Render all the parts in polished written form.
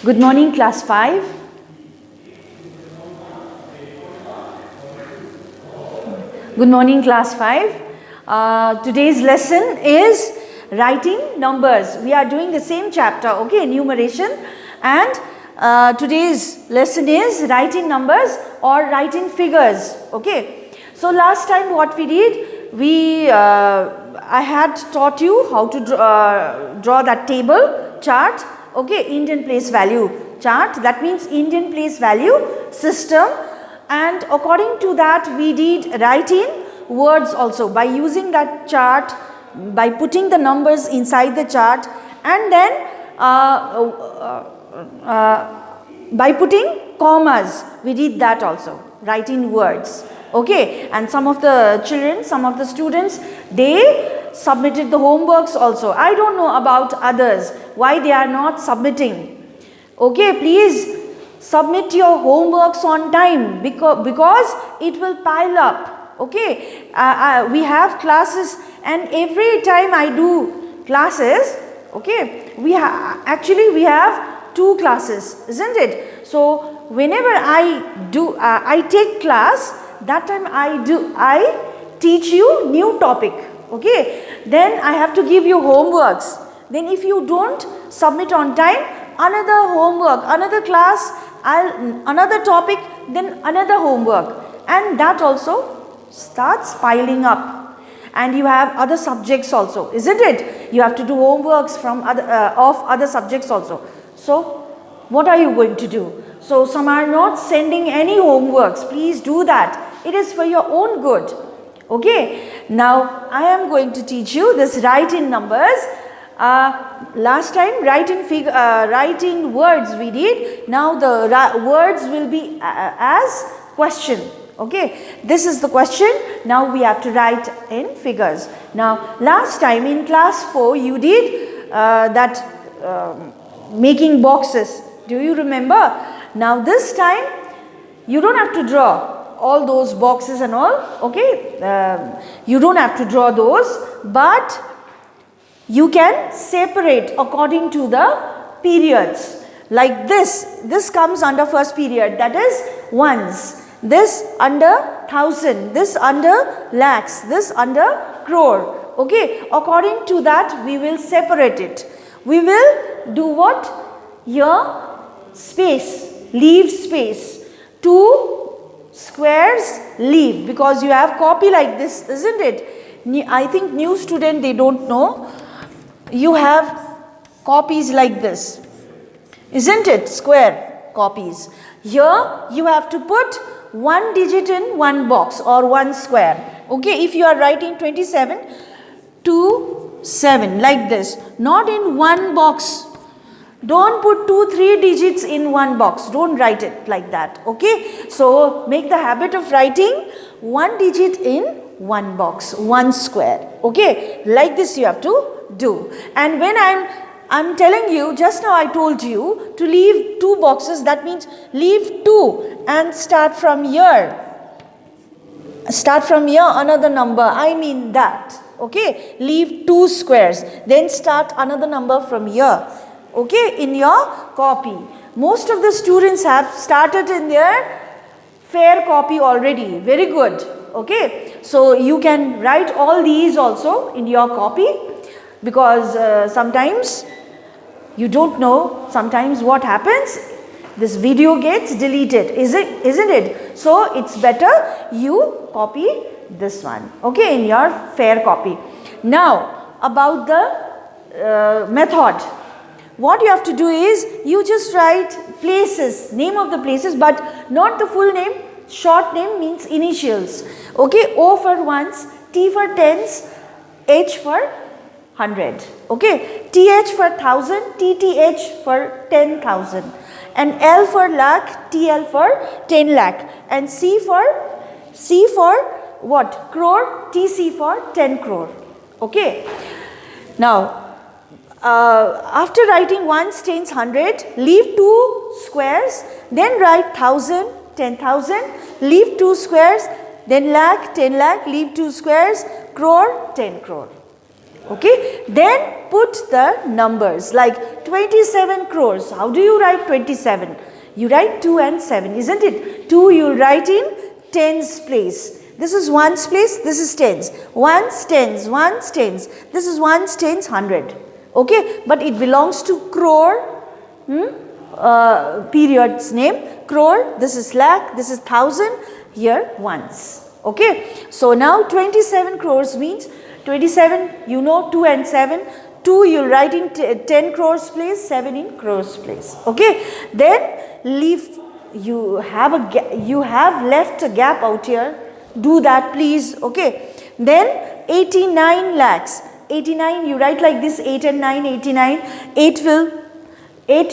Good morning, class 5. Good morning, class 5. Today's lesson is writing numbers. We are doing the same chapter, okay, enumeration, and today's lesson is writing numbers or writing figures, okay. So last time what we did, I had taught you how to draw that table chart, okay, Indian place value chart. That means Indian place value system, and according to that we did writing words also by using that chart, by putting the numbers inside the chart, and then by putting commas we did that also, writing words, okay. And some of the children, some of the students, they submitted the homeworks also. I don't know about others, why they are not submitting, okay. Please submit your homeworks on time, because it will pile up, okay. We have classes, and every time I do classes, okay, we have 2 classes, isn't it? So whenever I take class, that time I teach you new topic, okay. Then I have to give you homeworks. Then if you don't submit on time, another homework, another class, another topic, then another homework, and that also starts piling up. And you have other subjects also, isn't it? You have to do homeworks from other subjects also. So what are you going to do? So some are not sending any homeworks. Please do that. It is for your own good, okay. Now I am going to teach you this writing numbers. Last time writing words we did. Now the words will be as question, okay. This is the question. Now we have to write in figures. Now last time in class 4 you did that making boxes. Do you remember? Now this time you don't have to draw all those boxes and all, okay. You don't have to draw those, but you can separate according to the periods. Like this comes under first period, that is ones. This under 1000, this under lakhs, this under crore, okay. According to that we will separate it. We will do what? Here space, leave space, 2 squares leave, because you have copy like this, isn't it? I think new student, they don't know. You have copies like this, isn't it? Square copies. Here you have to put 1 digit in 1 box or 1 square, okay. If you are writing 27 to 7 like this, not in 1 box. Don't put 2-3 digits in 1 box. Don't write it like that, okay. So make the habit of writing 1 digit in 1 box, 1 square, okay. Like this you have to do. And when I'm telling you, just now I told you to leave 2 boxes, that means leave 2 and start from here. Start from here another number, I mean that, okay. Leave 2 squares, then start another number from here, okay, in your copy. Most of the students have started in their fair copy already. Very good, okay. So you can write all these also in your copy, because sometimes you don't know, sometimes what happens, this video gets deleted, isn't it? So it's better you copy this one, okay, in your fair copy. Now about the method, what you have to do is you just write places, name of the places, but not the full name. Short name means initials, okay. O for ones, T for tens, H for 100, okay. TH for 1000, TTH for 10,000, and L for lakh, TL for 10 lakh, and C for what? Crore, TC for 10 crore, okay. Now after writing ones, tens, 100, leave 2 squares, then write 1000, 10,000, leave 2 squares, then lakh, 10 lakh, leave 2 squares, crore, 10 crore. Okay, then put the numbers like 27 crores. How do you write 27? You write 2 and 7, isn't it? 2 you write in tens place. This is ones place, this is tens. Ones, tens, ones, tens. This is ones, tens, 100. Okay, but it belongs to crore, period's name, crore. This is lakh, this is thousand, here ones. Okay, so now 27 crores means 27, you know 2 and 7. 2 you will write in 10 crores place, 7 in crores place. Okay, then leave, you have left a gap out here. Do that please. Okay, then 89 lakhs. 89 you write like this, 8 and 9, 89. 8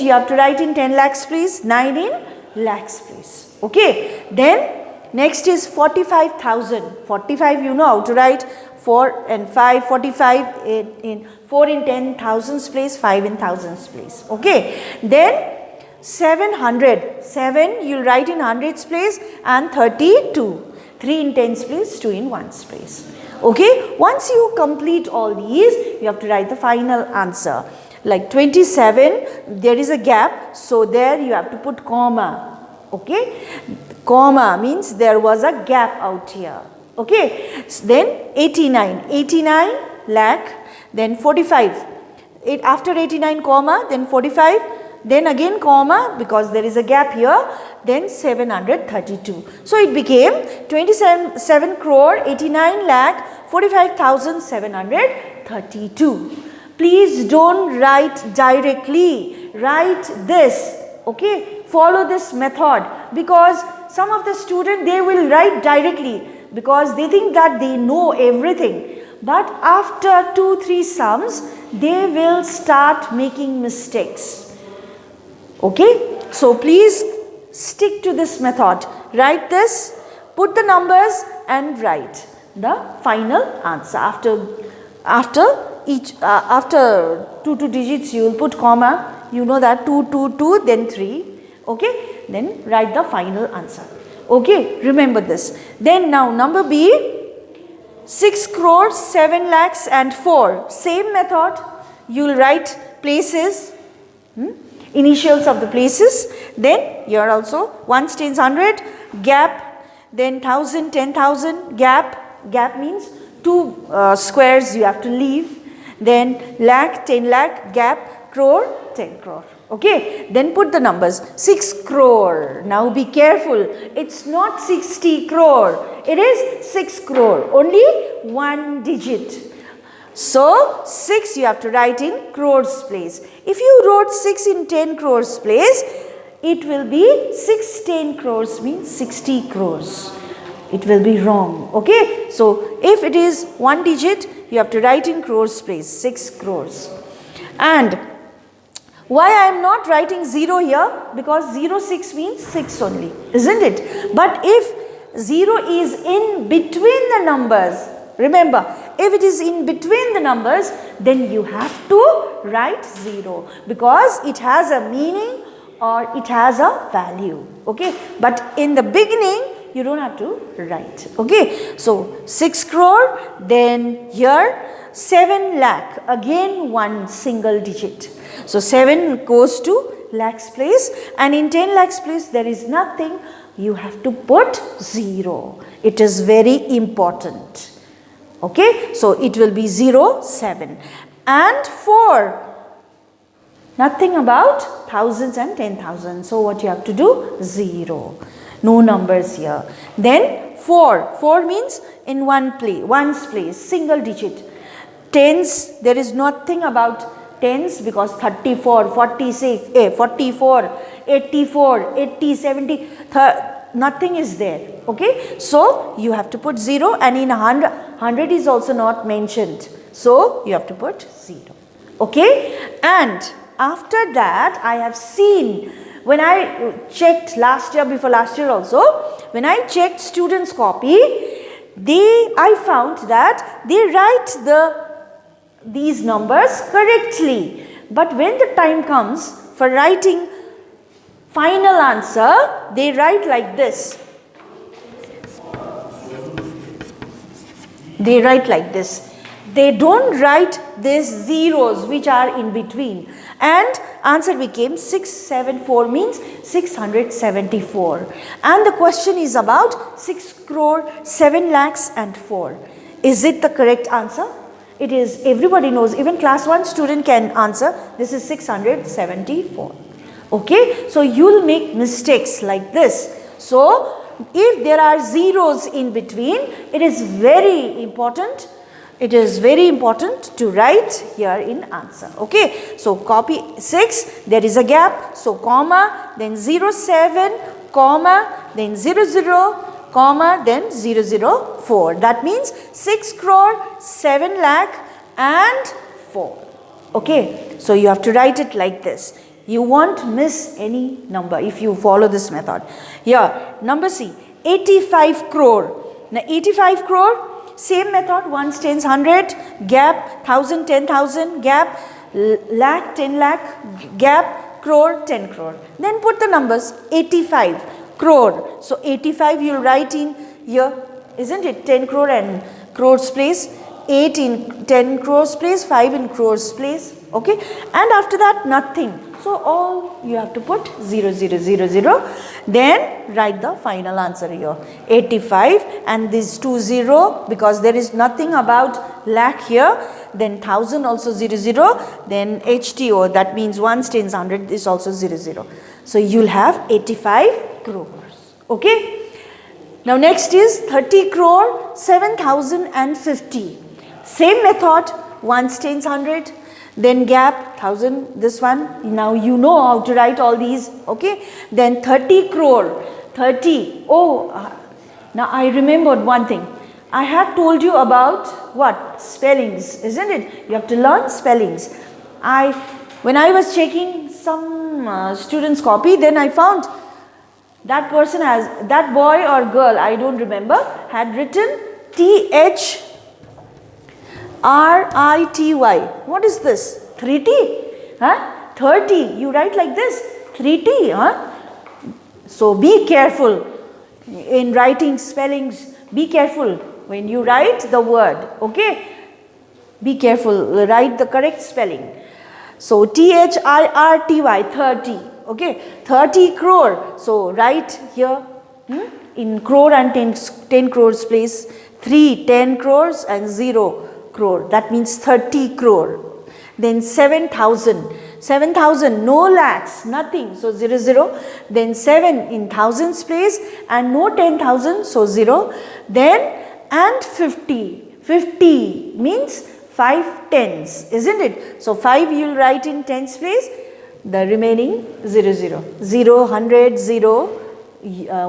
you have to write in 10 lakhs please, 9 in lakhs please. Okay, then next is 45,000. 45 you know how to write, 4 and 5, 45 in 4 in 10 thousands place, 5 in thousands place. Okay, then 700. 7 you will write in hundreds place, and 32. 3 in tens place, 2 in ones place. Okay, once you complete all these, you have to write the final answer. Like 27, there is a gap, so there you have to put comma. Okay, comma means there was a gap out here. Okay, so then 89 lakh, then 45. After 89 comma, then 45, then again comma because there is a gap here, then 732. So it became 27 crore 89 lakh 45,732. Please don't write directly, write this. Okay, follow this method, because some of the students, they will write directly because they think that they know everything, but after 2-3 sums they will start making mistakes. Okay, so please stick to this method. Write this, put the numbers and write the final answer. After 2 digits you will put comma. You know that 2, 2, 2, then 3. Okay, then write the final answer. Okay, remember this. Then now number B, 6 crores 7 lakhs and 4. Same method. You will write places, initials of the places. Then here also ones, tens, 100, gap, then 1000, 10,000, gap. Gap means 2 squares you have to leave. Then lakh, 10 lakh, gap, crore, 10 crore. Okay, then put the numbers. 6 crore. Now be careful. It's not 60 crore. It is 6 crore. Only one digit. So 6 you have to write in crores place. If you wrote 6 in 10 crores place, it will be 6 10 crores means 60 crores. It will be wrong. Okay, so if it is one digit, you have to write in crores place, 6 crores. And why I am not writing 0 here? Because 06 means 6 only, isn't it? But if 0 is in between the numbers, remember, if it is in between the numbers, then you have to write 0 because it has a meaning or it has a value. Okay, but in the beginning, you don't have to write. Okay, so 6 crore, then here 7 lakh, again one single digit. So 7 goes to lakhs place, and in 10 lakhs place there is nothing. You have to put 0. It is very important. Okay, so it will be 0, 7 and 4. Nothing about thousands and 10,000. So what you have to do? 0. No numbers here. Then 4. 4 means in ones place, single digit. Tens, there is nothing about tens because 34, 46, 44, 84, 80, 70, nothing is there. Okay, so you have to put 0, and in 100 is also not mentioned. So you have to put 0. Okay, and after that I have seen, when I checked before last year also, when I checked students' copy, I found that they write these numbers correctly. But when the time comes for writing final answer, they write like this. They write like this. They don't write these zeros which are in between, and answer became 674 means 674. And the question is about 6 crore 7 lakhs and 4. Is it the correct answer? It is. Everybody knows, even class 1 student can answer. This is 674. Okay, so you'll make mistakes like this. So if there are zeros in between, it is very important. It is very important to write here in answer. Okay, so copy 6, there is a gap, so comma, then 07, comma, then 00, comma, then 004. That means 6 crore 7 lakh and 4. Okay, so you have to write it like this. You won't miss any number if you follow this method. Here, number C, 85 crore. Now 85 crore, same method, ones, tens, 100, gap, 1000, 10,000, gap, lakh, 10 lakh, gap, crore, 10 crore. Then put the numbers, 85 crore. So 85 you will write in here, isn't it? 10 crore and crores place, 8 in 10 crores place, 5 in crores place. Okay, and after that nothing. So all you have to put 0, 0, 0, 0. Then write the final answer here, 85, and this 20 because there is nothing about lakh here. Then 1000 also 0, 0. Then HTO, that means ones, tens, 100 is also 0, 0. So you'll have 85 crores. Okay. Now next is 30 crore 7050. Same method, ones, tens, 100. Then gap, 1000, this one. Now you know how to write all these. Okay. Then 30 crore, 30. Now I remembered one thing. I had told you about what? Spellings, isn't it? You have to learn spellings. When I was checking some students' copy, then I found that person has, that boy or girl, I don't remember, had written THRITY. What is this? 3T? Huh? 30. You write like this. 3T. Huh? So be careful in writing spellings. Be careful when you write the word. Okay? Be careful. Write the correct spelling. So THIRTY, 30. Okay? 30 crore. So write here in crore and 10 crores place. 3, 10 crores and 0 crore. That means 30 crore. Then 7,000. 7,000, no lakhs, nothing. So 0, 0. Then 7 in thousands place and no 10,000. So 0. Then and 50. 50 means 5 tens, isn't it? So 5 you will write in tens place. The remaining 0, 0. 0, 100, 0,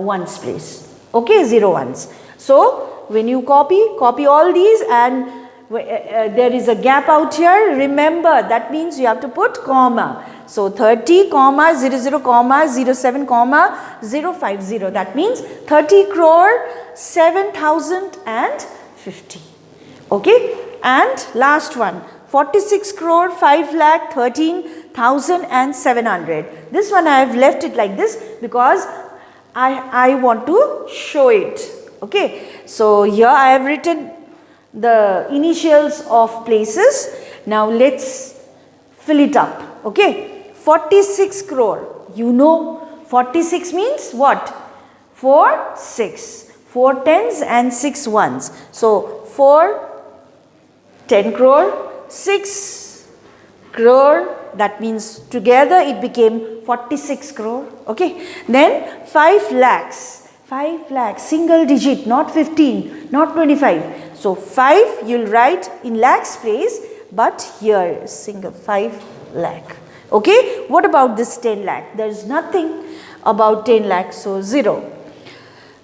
ones place. Okay, 0 ones. So when you copy all these, and there is a gap out here. Remember, that means you have to put comma. So 30, comma, 00, comma, 07, comma, 050. That means 30 crore 7,050. Okay. And last one, 46 crore 5 lakh 13,700. This one I have left it like this because I want to show it. Okay. So here I have written the initials of places. Now let's fill it up. Okay. 46 crore. You know 46 means what? 4, 6. 4 tens and 6 ones. So 4, 10 crore, 6 crore. That means together it became 46 crore. Okay. Then 5 lakhs. 5 lakhs, single digit, not 15, not 25. So 5 you'll write in lakhs place, but here single 5 lakh. Okay. What about this 10 lakh? There is nothing about 10 lakh, so 0.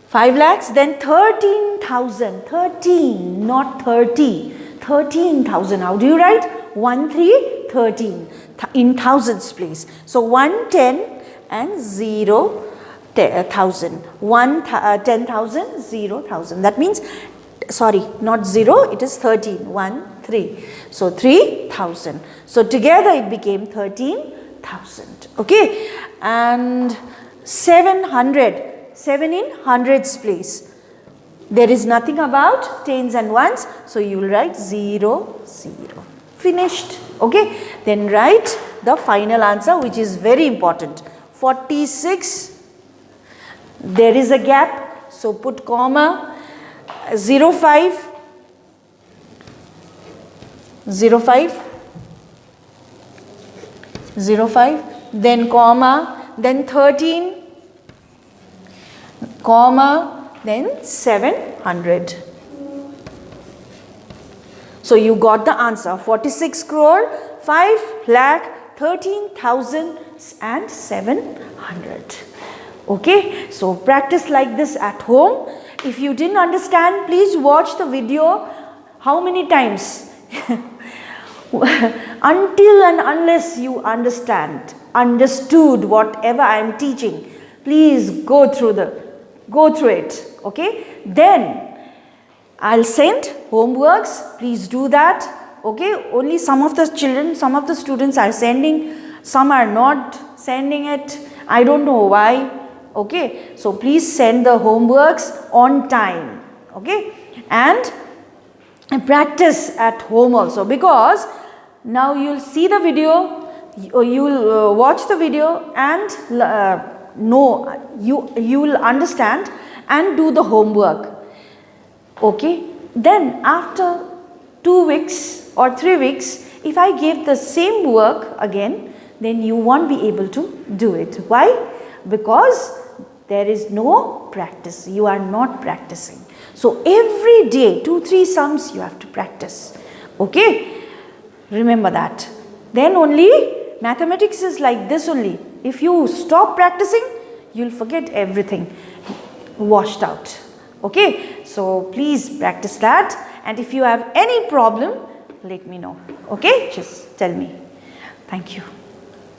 5 lakhs, then 13,000, 13, not 30, 13,000. How do you write? 1, 3, 13 in thousands place. So 1, 10 and 0, 1,000. 1, 10,000, 0,000. That means, sorry, not 0, it is 13. 1, 3. So 3,000. So together it became 13,000. Okay. And 700. 7 in hundreds place. There is nothing about tens and ones, so you will write 0, 0. Finished. Okay. Then write the final answer, which is very important. 46. There is a gap, so put comma. 05. 05. 05. Then comma. Then 13. Comma. Then 700. So you got the answer. 46 crore, 5,13,700. Okay. So practice like this at home. If you didn't understand, please watch the video. How many times? Until and unless you understood whatever I am teaching, please go through it. Okay. Then I'll send homeworks. Please do that. Okay. Only some of the children, some of the students are sending, some are not sending it. I don't know why. Okay. So please send the homeworks on time. Okay. And practice at home also, because now you'll see the video, you'll watch the video and you will understand and do the homework. Okay. Then after 2 weeks or 3 weeks, if I give the same work again, then you won't be able to do it. Why? Because there is no practice. You are not practicing. So every day 2-3 sums you have to practice. Okay. Remember that. Then only mathematics is like this only. If you stop practicing, you'll forget everything washed out. Okay. So please practice that. And if you have any problem, let me know. Okay. Just tell me. Thank you.